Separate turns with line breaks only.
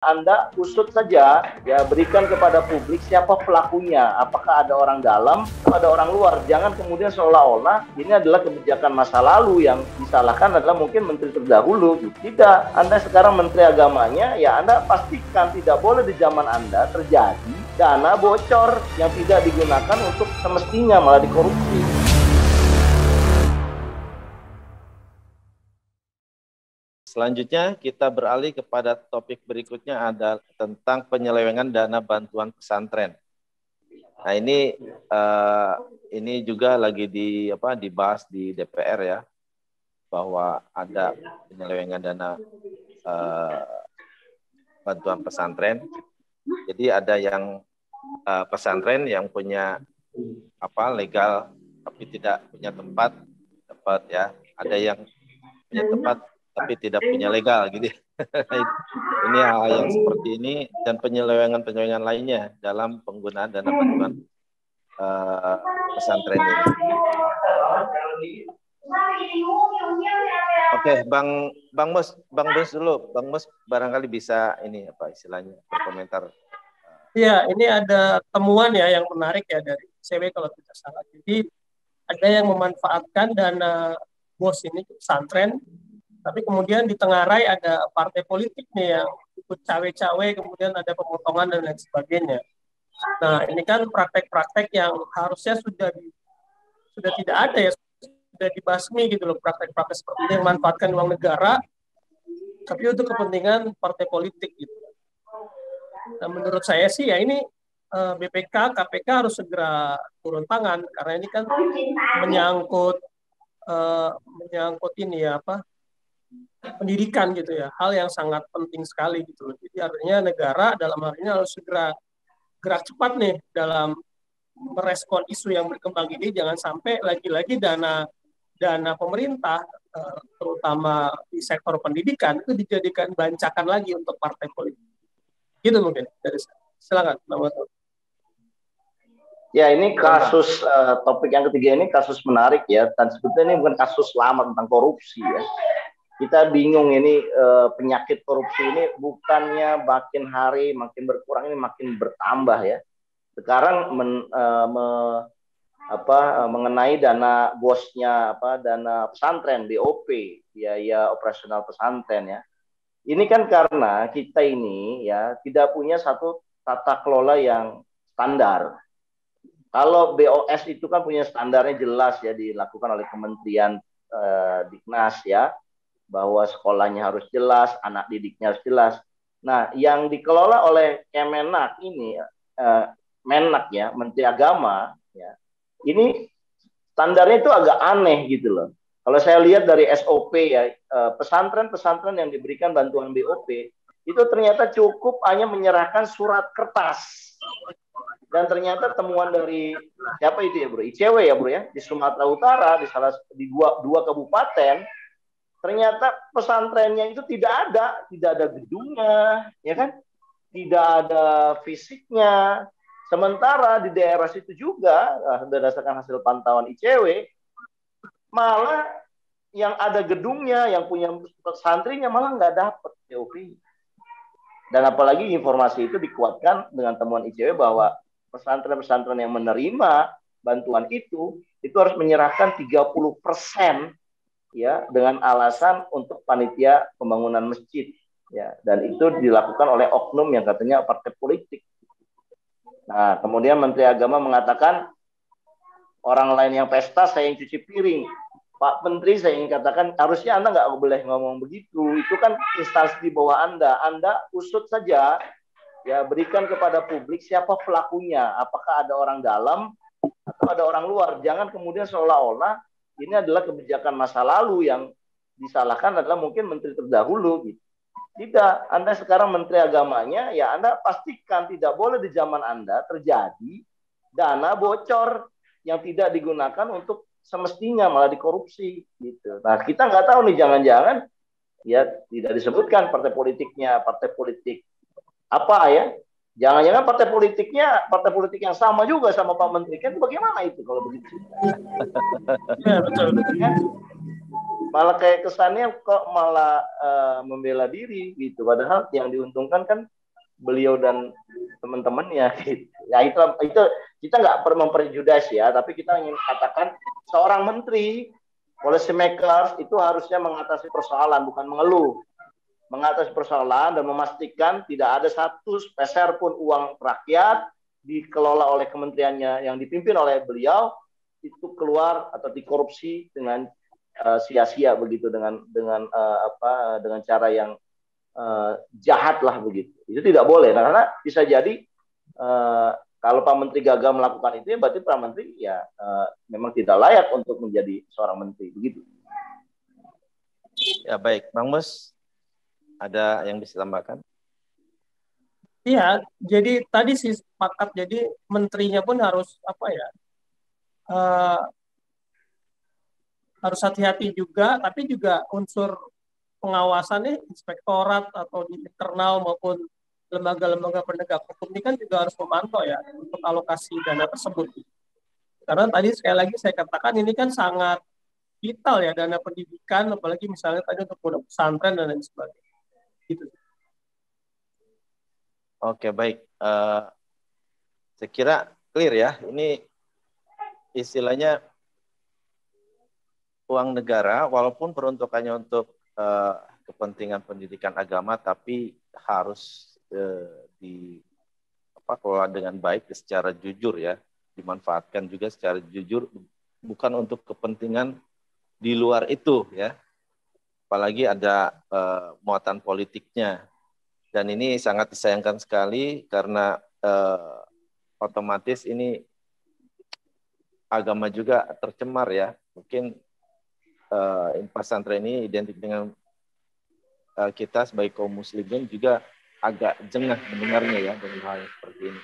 Anda usut saja, ya berikan kepada publik siapa pelakunya, apakah ada orang dalam atau ada orang luar. Jangan kemudian seolah-olah ini adalah kebijakan masa lalu yang disalahkan adalah mungkin menteri terdahulu. Tidak, Anda sekarang menteri agamanya, ya Anda pastikan tidak boleh di zaman Anda terjadi dana bocor yang tidak digunakan untuk semestinya, malah dikorupsi.
Selanjutnya kita beralih kepada topik berikutnya, ada tentang penyelewengan dana bantuan pesantren. Nah ini juga lagi dibahas di DPR ya, bahwa ada penyelewengan dana bantuan pesantren. Jadi ada yang pesantren yang punya legal tapi tidak punya tempat dapat ya. Ada yang punya tempat tapi tidak punya legal gitu. Ini hal yang seperti ini dan penyelewengan lainnya dalam penggunaan dana bantuan pesantren ini. Oke, Bang Mus dulu. Bang Mus barangkali bisa berkomentar.
Iya, ini ada temuan ya yang menarik ya dari ICW kalau tidak salah. Jadi ada yang memanfaatkan dana BOS ini pesantren, tapi kemudian di Tenggarai ada partai politik nih yang ikut cawe-cawe, kemudian ada pemotongan dan lain sebagainya. Nah, ini kan praktek-praktek yang harusnya sudah tidak ada ya, sudah dibasmi gitu loh, praktek-praktek seperti ini yang memanfaatkan uang negara, tapi untuk kepentingan partai politik gitu. Nah, menurut saya sih ya ini BPK, KPK harus segera turun tangan karena ini kan menyangkut ini ya pendidikan gitu ya, hal yang sangat penting sekali gitu loh. Jadi artinya negara dalam hal ini harus segera gerak cepat nih dalam merespon isu yang berkembang ini, jangan sampai lagi-lagi dana pemerintah terutama di sektor pendidikan itu dijadikan bancakan lagi untuk partai politik. Gitu mungkin dari saya. Silakan, Bang.
Ya, ini kasus topik yang ketiga ini kasus menarik ya, dan sebetulnya ini bukan kasus lama tentang korupsi ya. Kita bingung ini penyakit korupsi ini bukannya makin hari makin berkurang, ini makin bertambah ya. Sekarang mengenai dana bosnya dana pesantren BOP, biaya operasional pesantren ya. Ini kan karena kita ini ya tidak punya satu tata kelola yang standar. Kalau BOS itu kan punya standarnya jelas ya, dilakukan oleh Kementerian Diknas ya, bahwa sekolahnya harus jelas, anak didiknya harus jelas. Nah, yang dikelola oleh Kemenak ini, Menak ya, Menteri Agama ya, ini standarnya itu agak aneh gitu loh. Kalau saya lihat dari SOP ya, pesantren-pesantren yang diberikan bantuan BOP itu ternyata cukup hanya menyerahkan surat kertas. Dan ternyata temuan dari siapa itu ya bro, ICW ya bro ya, di Sumatera Utara, di dua kabupaten, ternyata pesantrennya itu tidak ada gedungnya, ya kan, tidak ada fisiknya. Sementara di daerah situ juga, berdasarkan hasil pantauan ICW, malah yang ada gedungnya, yang punya santrinya malah nggak dapat COP. Dan apalagi informasi itu dikuatkan dengan temuan ICW bahwa pesantren-pesantren yang menerima bantuan itu harus menyerahkan 30% ya, dengan alasan untuk panitia pembangunan masjid ya, dan itu dilakukan oleh oknum yang katanya partai politik. Nah, kemudian Menteri Agama mengatakan orang lain yang pesta, saya yang cuci piring. Pak Menteri, saya ingin katakan harusnya Anda nggak boleh ngomong begitu. Itu kan instansi di bawah Anda. Anda usut saja, ya berikan kepada publik siapa pelakunya. Apakah ada orang dalam atau ada orang luar. Jangan kemudian seolah-olah ini adalah kebijakan masa lalu yang disalahkan adalah mungkin menteri terdahulu gitu. Tidak, Anda sekarang menteri agamanya, ya Anda pastikan tidak boleh di zaman Anda terjadi dana bocor yang tidak digunakan untuk semestinya, malah dikorupsi gitu. Nah, kita nggak tahu nih, jangan-jangan ya tidak disebutkan partai politiknya, partai politik apa ya? Jangan-jangan partai politik yang sama juga sama Pak Menteri, kan bagaimana itu kalau begitu?
Ya, betul.
malah kayak kesannya kok malah membela diri gitu. Padahal yang diuntungkan kan beliau dan teman-temannya gitu. Ya itu kita nggak perlu memperjudas ya, tapi kita ingin katakan seorang menteri, policy makers itu harusnya mengatasi persoalan bukan mengeluh. Mengatasi persoalan dan memastikan tidak ada satu peser pun uang rakyat dikelola oleh kementeriannya yang dipimpin oleh beliau itu keluar atau dikorupsi dengan sia-sia begitu dengan cara yang jahat lah begitu. Itu tidak boleh karena bisa jadi kalau Pak Menteri gagal melakukan itu ya berarti Pak Menteri ya memang tidak layak untuk menjadi seorang menteri begitu.
Ya baik, Bang Mus, ada yang bisa tambahkan?
Iya, jadi tadi sih sepakat. Jadi menterinya pun harus apa ya? Harus hati-hati juga, tapi juga unsur pengawasannya inspektorat atau di internal maupun lembaga-lembaga penegak hukum ini kan juga harus memantau ya untuk alokasi dana tersebut. Karena tadi sekali lagi saya katakan ini kan sangat vital ya dana pendidikan, apalagi misalnya tadi untuk pondok pesantren dan lain sebagainya. Gitu.
Oke baik, saya kira clear ya. Ini istilahnya uang negara, walaupun peruntukannya untuk kepentingan pendidikan agama, tapi harus dikelola dengan baik secara jujur ya, dimanfaatkan juga secara jujur, bukan untuk kepentingan di luar itu ya, apalagi ada muatan politiknya. Dan ini sangat disayangkan sekali karena otomatis ini agama juga tercemar ya. Mungkin pesantren ini identik dengan kita sebagai kaum muslimin juga agak jengah mendengarnya ya dengan hal seperti ini.